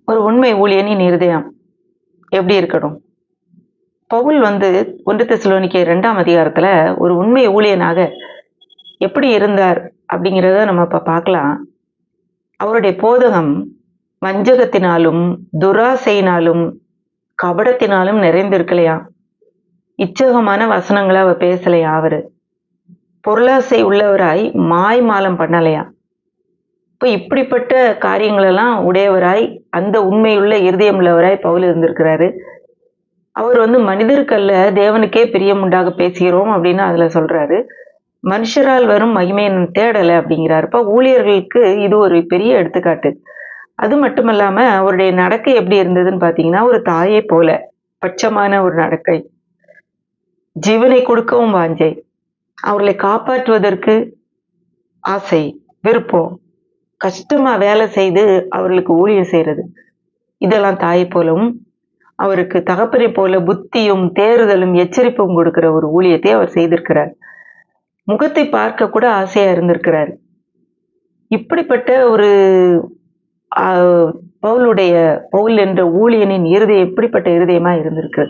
ஒரு உண்மை ஊழியனின் இருதயம் எப்படி இருக்கணும்? பவுல் 1 தெசலோனிக்கேயர் 2ஆம் அதிகாரத்துல ஒரு உண்மை ஊழியனாக எப்படி இருந்தார் அப்படிங்கிறத நம்ம இப்ப பார்க்கலாம். அவருடைய போதகம் வஞ்சகத்தினாலும், துராசையினாலும், கபடத்தினாலும் நிறைந்திருக்கலையாம். இச்சகமான வசனங்கள அவர் பேசலையாம் அவரு. பொருளாசை உள்ளவராய் மாய்மாலம் பண்ணலையாம். இப்ப இப்படிப்பட்ட காரியங்களெல்லாம் உடையவராய், அந்த உண்மையுள்ள இருதயம் உள்ளவராய் பவுல் இருந்திருக்கிறாரு. அவர் மனிதருக்கல்ல தேவனுக்கே பிரியம் உண்டாக பேசுகிறோம் அப்படின்னு அதுல சொல்றாரு. மனுஷரால் வரும் மகிமையை நான் தேடல அப்படிங்கிறாரு. இப்ப ஊழியர்களுக்கு இது ஒரு பெரிய எடுத்துக்காட்டு. அது மட்டுமல்லாம அவருடைய நடக்கை எப்படி இருந்ததுன்னு பாத்தீங்கன்னா, ஒரு தாயை போல பட்சமான ஒரு நடக்கை. ஜீவனை கொடுக்கவும் வாஞ்சை. அவர்களை காப்பாற்றுவதற்கு ஆசை, விருப்பம். கஷ்டமா வேலை செய்து அவர்களுக்கு ஊழியம் செய்யறது. இதெல்லாம் தாயை போலவும், அவருக்கு தகப்பனை போல புத்தியும், தேறுதலும், எச்சரிப்பும் கொடுக்கிற ஒரு ஊழியத்தை அவர் செய்திருக்கிறார். முகத்தை பார்க்க கூட ஆசையா இருந்திருக்கிறார். இப்படிப்பட்ட ஒரு பவுல் என்ற ஊழியனின் இருதயம் எப்படிப்பட்ட இருதயமா இருந்திருக்கு?